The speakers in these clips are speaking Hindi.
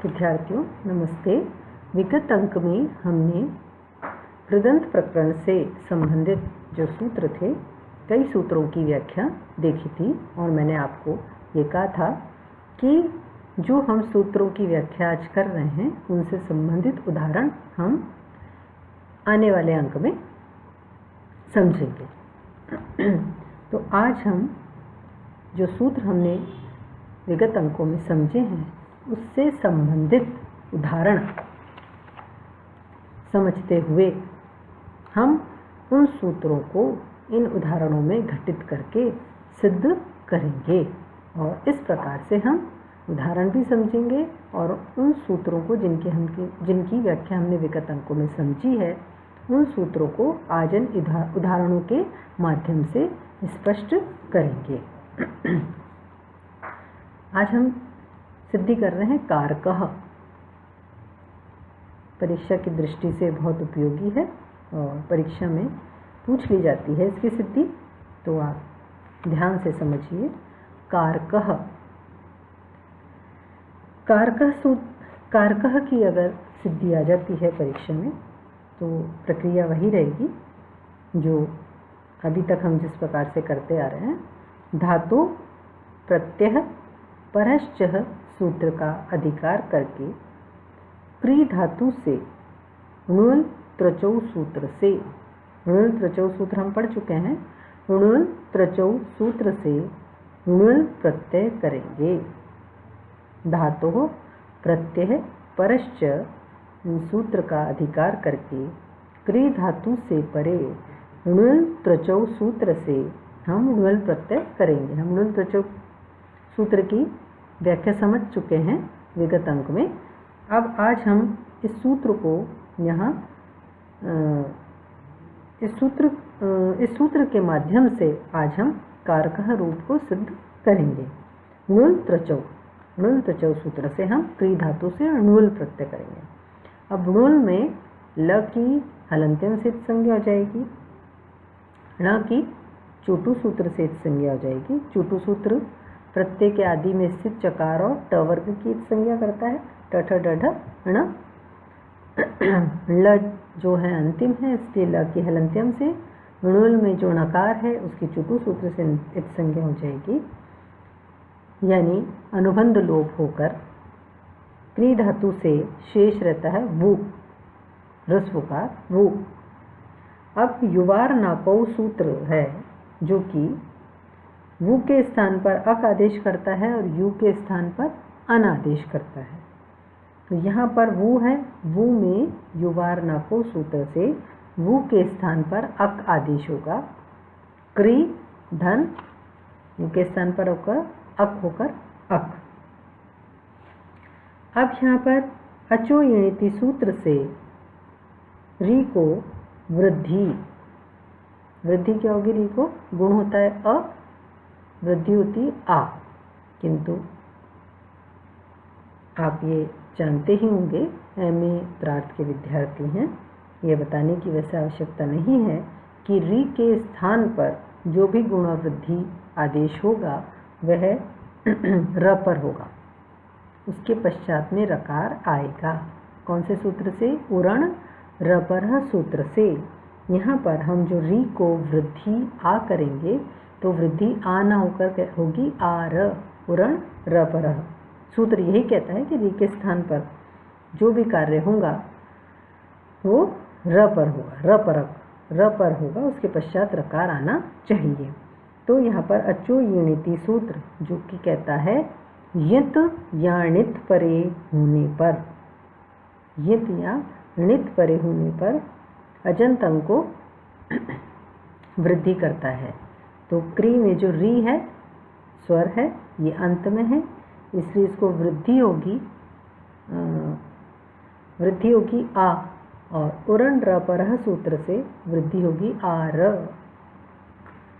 विद्यार्थियों नमस्ते। विगत अंक में हमने कृदंत प्रकरण से संबंधित जो सूत्र थे, कई सूत्रों की व्याख्या देखी थी और मैंने आपको ये कहा था कि जो हम सूत्रों की व्याख्या आज कर रहे हैं उनसे संबंधित उदाहरण हम आने वाले अंक में समझेंगे। तो आज हम जो सूत्र हमने विगत अंकों में समझे हैं उससे संबंधित उदाहरण समझते हुए हम उन सूत्रों को इन उदाहरणों में घटित करके सिद्ध करेंगे और इस प्रकार से हम उदाहरण भी समझेंगे और उन सूत्रों को जिनकी व्याख्या हमने विगत अंकों में समझी है उन सूत्रों को आज इन उदाहरणों के माध्यम से स्पष्ट करेंगे। आज हम सिद्धि कर रहे हैं कारकः। परीक्षा की दृष्टि से बहुत उपयोगी है और परीक्षा में पूछ ली जाती है इसकी सिद्धि, तो आप ध्यान से समझिए। कारकः कारकः की अगर सिद्धि आ जाती है परीक्षा में तो प्रक्रिया वही रहेगी जो अभी तक हम जिस प्रकार से करते आ रहे हैं। धातु प्रत्यय परश्चः सूत्र का अधिकार करके क्री धातु से णुल त्रचौ सूत्र से, णुल त्रचौ सूत्र हम पढ़ चुके हैं, णुल त्रचौ सूत्र से णुल प्रत्यय करेंगे। धातु प्रत्यय परश्च सूत्र का अधिकार करके क्री धातु से परे णुल त्रचौ सूत्र से हम णुल प्रत्यय करेंगे। हम णुल त्रचौ सूत्र की व्याख्या समझ चुके हैं विगत अंक में। अब आज हम इस सूत्र को यहाँ इस सूत्र के माध्यम से आज हम कारकः रूप को सिद्ध करेंगे। णुल त्रचौ सूत्र से हम क्री धातु से णुल प्रत्यय करेंगे। अब णुल में ल की हलंत्यम से संज्ञा हो जाएगी, ण की चोटु सूत्र से संज्ञा हो जाएगी। चोटु सूत्र प्रत्यय के आदि में स्थित चकार और ट वर्ग की संज्ञा करता है, ट ढ ण। ल जो है अंतिम है, इसलिए ल की हलंत्यम से। णुल में जो नकार है उसकी चुटु सूत्र से संज्ञा हो जाएगी, यानी अनुबंध लोप होकर क्री धातु से शेष रहता है वो, ह्रस्वकार वो। अब युवार नाकौ सूत्र है जो कि वु के स्थान पर अक आदेश करता है और यू के स्थान पर अन आदेश करता है। तो यहाँ पर वु है, वु में युवार नाको सूत्र से वु के स्थान पर अक आदेश होगा। क्री धन यू के स्थान पर होकर अक होकर अक। अब यहाँ पर अचो यणिति सूत्र से री को वृद्धि क्या होगी? री को गुण होता है अ, वृद्धि होती आ, किंतु आप ये जानते ही होंगे, MA उत्तरार्ध के विद्यार्थी हैं, ये बताने की वैसे आवश्यकता नहीं है कि री के स्थान पर जो भी गुणवृद्धि आदेश होगा वह र पर होगा, उसके पश्चात में रकार आएगा। कौन से सूत्र से? उरण रपर सूत्र से। यहाँ पर हम जो री को वृद्धि आ करेंगे तो वृद्धि आ न होकर होगी आर, उरण रपर। सूत्र यही कहता है कि री के स्थान पर जो भी कार्य होगा वो र पर होगा, र पर होगा, उसके पश्चात रकार आना चाहिए। तो यहाँ पर अचो यणिति सूत्र जो कि कहता है यत या णित परे होने पर, यत या णित परे होने पर अजंत अंग को वृद्धि करता है। तो क्री में जो री है स्वर है, ये अंत में है, इसलिए इसको वृद्धि होगी आ, और उरण र पर सूत्र से वृद्धि होगी आर,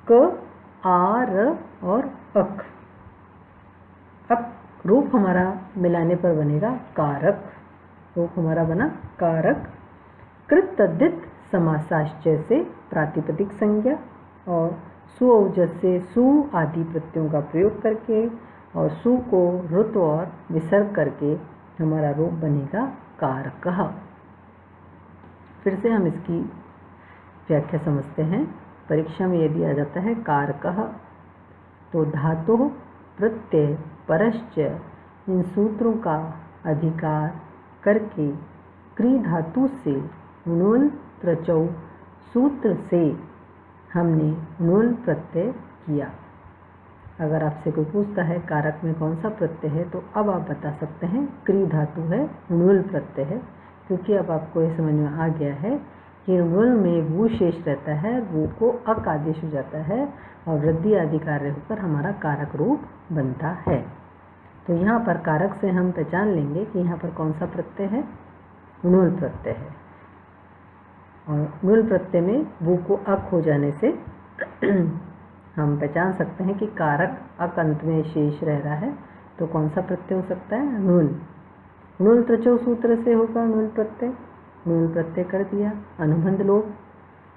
क आर और अक। अब रूप हमारा मिलाने पर बनेगा कारक। रूप हमारा बना कारक। कृत तद्धित समासाश्चय से प्रातिपदिक संज्ञा और सुऔजस से सु आदि प्रत्ययों का प्रयोग करके और सु को रुत और विसर्ग करके हमारा रूप बनेगा कारकः। फिर से हम इसकी व्याख्या समझते हैं। परीक्षा में यदि आ जाता है कारकः, तो धातु, प्रत्यय, परश्च इन सूत्रों का अधिकार करके क्री धातु से णुल त्रचौ सूत्र से हमने णुल प्रत्यय किया। अगर आपसे कोई पूछता है कारक में कौन सा प्रत्यय है, तो अब आप बता सकते हैं क्री धातु है, णुल प्रत्यय है, क्योंकि अब आपको ये समझ में आ गया है कि णुल में वो शेष रहता है, वो को अक आदेश हो जाता है और वृद्धि आदि कार्य होकर हमारा कारक रूप बनता है। तो यहाँ पर कारक से हम पहचान लेंगे कि यहाँ पर कौन सा प्रत्यय है, णुल प्रत्यय है। और णुल प्रत्यय में वो को अक हो जाने से हम पहचान सकते हैं कि कारक अक अंत में शेष रह रहा है, तो कौन सा प्रत्यय हो सकता है, णुल। णुल त्रचौ सूत्र से होगा णुल प्रत्यय, णुल प्रत्यय कर दिया। अनुबंध लोप,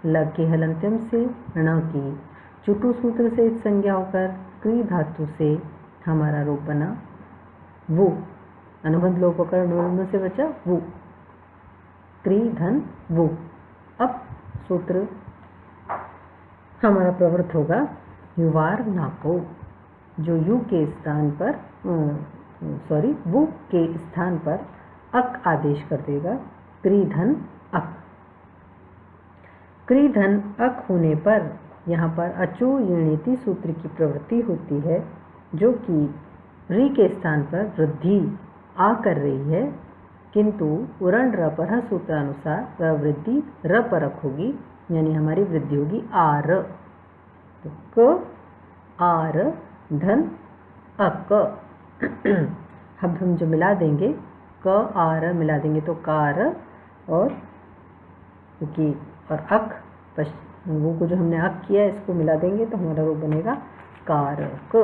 ल के हलंत्यम से ण की चुटु सूत्र से इत संज्ञा होकर क्री धातु से हमारा रूप बना वो। अनुबंध लोप होकर णुल से बचा वो, क्री धन वो। अब सूत्र हमारा प्रवृत्त होगा युवार नाको, जो यू के स्थान पर वो के स्थान पर अक आदेश कर देगा, क्री धन अक। क्री धन अक होने पर यहाँ पर अचो यणिति सूत्र की प्रवृत्ति होती है, जो कि री के स्थान पर वृद्धि आ कर रही है, किंतु उरण र पर सूत्रानुसार वह वृद्धि र परक होगी, यानी हमारी वृद्धि होगी आर। तो क आर धन अक। अब हम जो मिला देंगे क आर मिला देंगे तो कार और की और अक, वो को जो हमने अक किया इसको मिला देंगे तो हमारा रूप बनेगा कारक।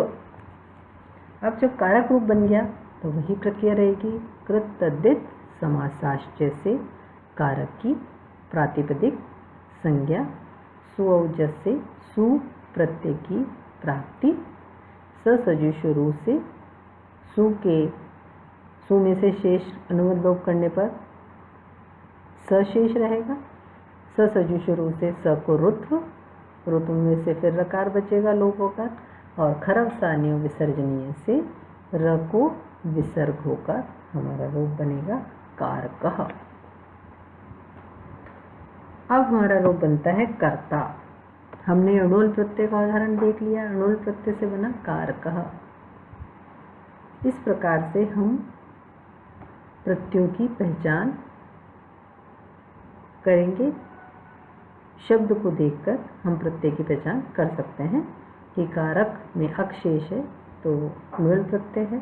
अब जब कारक रूप बन गया तो वही प्रक्रिया रहेगी, कृत तद्धित समासाश्चर्य से कारक की प्रातिपदिक संज्ञा, सुऔजस से सु प्रत्यय की प्राप्ति, ससजुष रूप से सु में से शेष अनुबंध लोप करने पर स शेष रहेगा, ससजुष रूप से स को रुत्व, रुत्व में से फिर रकार बचेगा लोप होकर, और खरव सानियो विसर्जनीय से र को विसर्ग होकर हमारा रूप बनेगा कारकः। अब हमारा रूप बनता है कर्ता। हमने णुल प्रत्यय का उदाहरण देख लिया, णुल प्रत्यय से बना कारकः। इस प्रकार से हम प्रत्ययों की पहचान करेंगे। शब्द को देखकर हम प्रत्यय की पहचान कर सकते हैं कि कारक में अक शेष है तो णुल प्रत्यय है।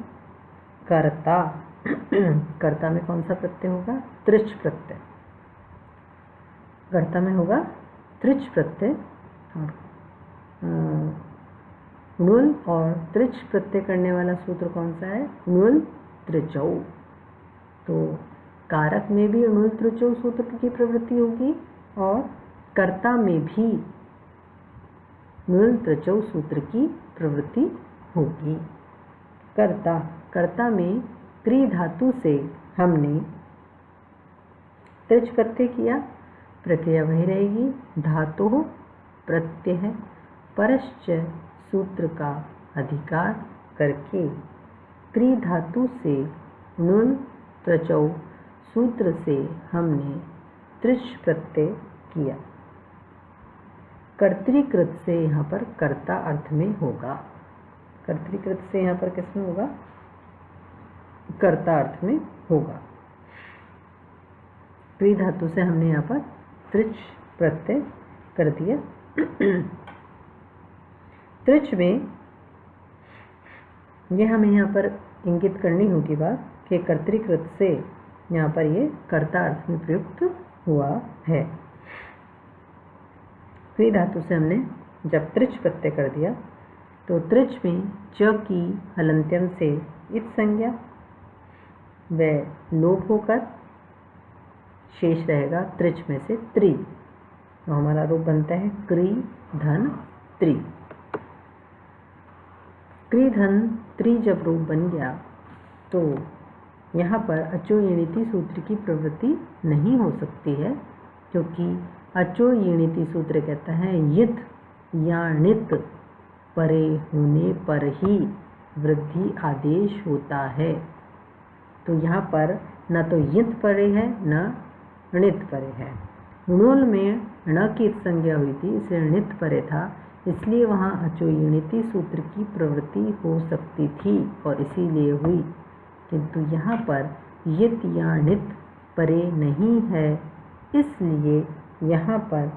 कर्ता, कर्ता में कौन सा प्रत्यय होगा, त्रिच प्रत्यय। कर्ता में होगा त्रिच प्रत्यय। णुल और त्रिच प्रत्यय करने वाला सूत्र कौन सा है, णुल त्रिचौ। तो कारक में भी णुल त्रिचौ सूत्र की प्रवृत्ति होगी और कर्ता में भी णुल त्रिचौ सूत्र की प्रवृत्ति होगी। कर्ता, कर्ता में क्री धातु से हमने त्रिच प्रत्यय किया, प्रक्रिया वही रहेगी। धातु प्रत्यय परश्च सूत्र का अधिकार करके क्री धातु से णुल त्रचौ सूत्र से हमने त्रिच प्रत्यय किया। कर्तृकृत से यहाँ पर कर्ता अर्थ में होगा, कर्तृकृत से यहाँ पर किस में होगा, कर्ता अर्थ में होगा। क्री धातु से हमने यहाँ पर त्रिच प्रत्यय कर दिया। त्रिच में ये हमें यहाँ पर इंगित करनी होगी बात कि कर्तृकृत से यहाँ पर ये कर्ता अर्थ में प्रयुक्त हुआ है। क्री धातु से हमने जब त्रिच प्रत्यय कर दिया तो त्रिच में च की हलंत्यम से इत संज्ञा व लोप होकर शेष रहेगा त्रिच में से त्रि, तो हमारा रूप बनता है क्री धन त्रि। क्री धन त्रि जब रूप बन गया तो यहाँ पर अचो यणिति सूत्र की प्रवृत्ति नहीं हो सकती है, क्योंकि अचो यणिति सूत्र कहता है यित या णित परे होने पर ही वृद्धि आदेश होता है। तो यहाँ पर न तो यित परे है न णित परे है। गुणोल में ण की संज्ञा हुई थी, इसलिए णित परे था, इसलिए वहाँ अचो यणिति सूत्र की प्रवृत्ति हो सकती थी और इसीलिए हुई। किंतु यहाँ पर यित या णित परे नहीं है, इसलिए यहाँ पर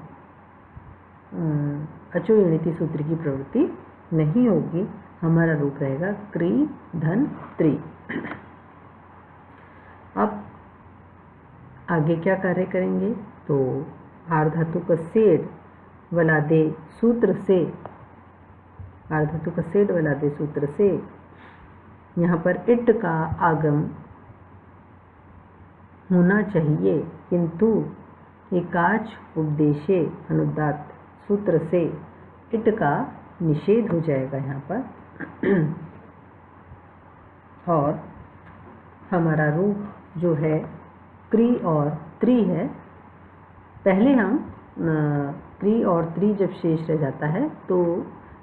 अचो यणिति सूत्र की प्रवृत्ति नहीं होगी। हमारा रूप रहेगा क्री धन त्रि। अब आगे क्या कार्य करेंगे, तो आर्धातु का सेड वलादे सूत्र से, आर्धातु का सेड वलादे सूत्र से यहाँ पर इट का आगम होना चाहिए, किंतु एकाच उपदेशे अनुदात सूत्र से इट का निषेध हो जाएगा यहाँ पर। और हमारा रूप जो है क्री और त्रि है। पहले हम क्री और त्रि जब शेष रह जाता है तो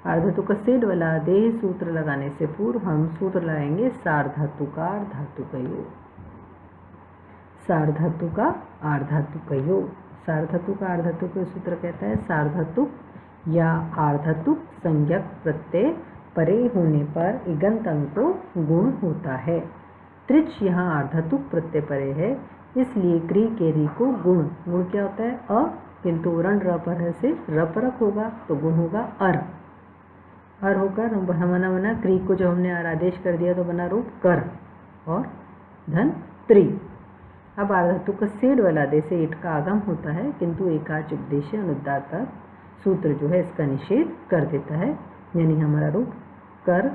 आर्धातु का सेड वाला देह सूत्र लगाने से पूर्व हम सूत्र लगाएंगे सार्धातु का आर्धातु का योग, सार्धातु का आर्धातु का योग। सार्धातु का आर्धातु का सूत्र कहता है सार्धातु या आर्धातु संज्ञक प्रत्यय परे होने पर इगंत अंग को गुण होता है। त्रिच यहाँ आर्धातुक प्रत्यय परे है, इसलिए क्री के री को गुण, गुण क्या होता है अ, किंतु रण र पर है से र परक होगा तो गुण होगा अर होकर हमना बना क्री को जब हमने आदेश कर दिया तो बना रूप कर और धन त्रि। अब आर्धातु का सेड वाला आदेश से इट का आगम होता है, किंतु एकाच उपदेश अनुदात सूत्र जो है इसका निषेध कर देता है, यानी हमारा रूप कर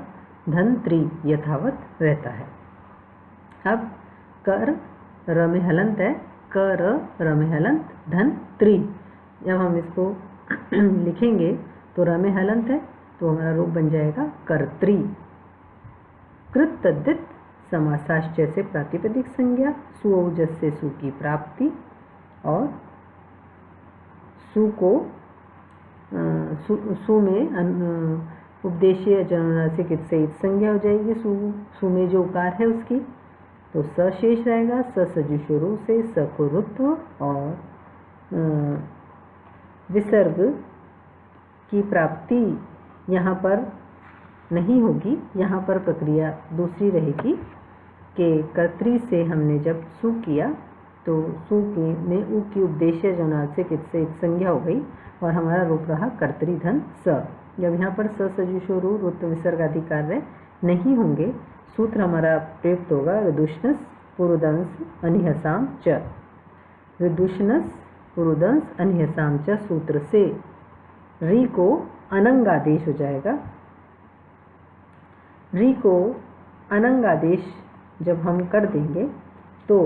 धन त्रि यथावत रहता है। अब कर र में हलंत है, कर र में हलंत धन त्रि। जब हम इसको लिखेंगे तो र में हलंत है तो हमारा रूप बन जाएगा कर्त्री। कृत तद्धित समासाश्चय से प्रातिपदिक संज्ञा, सुओजस से सु की प्राप्ति और सु को सु में उपदेशीय जननासिक से इत संज्ञा हो जाएगी। सु में जो उकार है उसकी तो स शेष रहेगा। स सजुषुरु से स को रुत्व और विसर्ग की प्राप्ति यहाँ पर नहीं होगी। यहाँ पर प्रक्रिया दूसरी रहेगी कि कर्त्री से हमने जब सु किया तो सु के में उ की उपदेश्य जनासिक से इत संज्ञा हो गई और हमारा रूप रहा कर्त्री धन स। जब यहाँ पर स सजुषुरु रुत्व विसर्ग आदि कार्य नहीं होंगे, सूत्र हमारा प्रयुक्त होगा विदुषणस पुरुदंस अनिहसाम च। विदुषणस पुरुदंस अनिहसाम च सूत्र से री को अनंग आदेश हो जाएगा। री को अनंग आदेश जब हम कर देंगे तो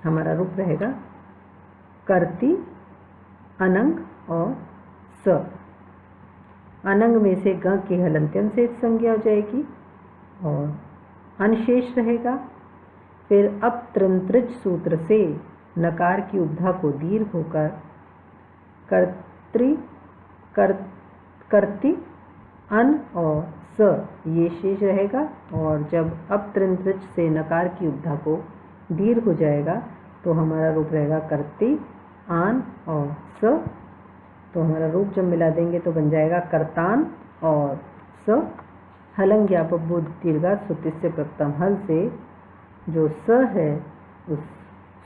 हमारा रूप रहेगा कर्ती अनंग और स। अनंग में से ग के हलंत्यम से संज्ञा हो जाएगी और अनशेष रहेगा। फिर अब त्रंत्रिज सूत्र से नकार की उपधा को दीर्घ होकर कर्ती अन और स ये शेष रहेगा। और जब अब त्रंत्रिज से नकार की उपधा को दीर्घ हो जाएगा तो हमारा रूप रहेगा कर्ती आन और स। तो हमारा रूप जब मिला देंगे तो बन जाएगा कर्तान और स। हलंग ज्ञापबुद्ध दीर्घा सुतिस से प्रथम हल से जो स है उस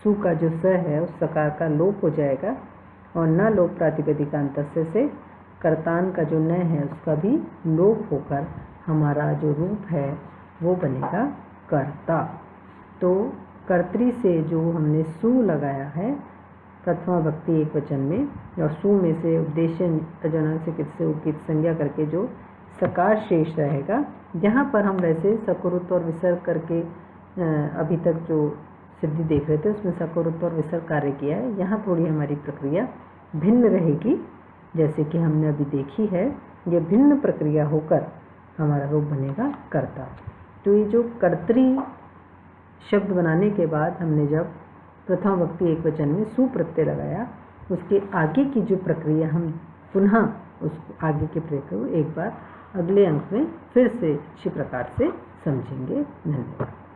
सु का जो स है उस सकार का लोप हो जाएगा और न लोप प्रातिपदिकांतस्य से कर्तान का जो न है उसका भी लोप होकर हमारा जो रूप है वो बनेगा कर्ता। तो कर्त्री से जो हमने सु लगाया है प्रथमा भक्ति एक वचन में और सु में से उद्देश्य जननासिक से उकित संज्ञा करके जो सकार शेष रहेगा, जहाँ पर हम वैसे सकुरुत और विसर्ग करके अभी तक जो सिद्धि देख रहे थे उसमें सकुरुत और विसर्ग कार्य किया है। यहाँ थोड़ी हमारी प्रक्रिया भिन्न रहेगी, जैसे कि हमने अभी देखी है। ये भिन्न प्रक्रिया होकर हमारा रूप बनेगा कर्ता। तो ये जो कर्त्री शब्द बनाने के बाद हमने जब प्रथम विभक्ति एकवचन में सु प्रत्यय लगाया, उसके आगे की जो प्रक्रिया हम पुनः उस आगे के प्रक्रिया को एक बार अगले अंक में फिर से अच्छी प्रकार से समझेंगे। धन्यवाद।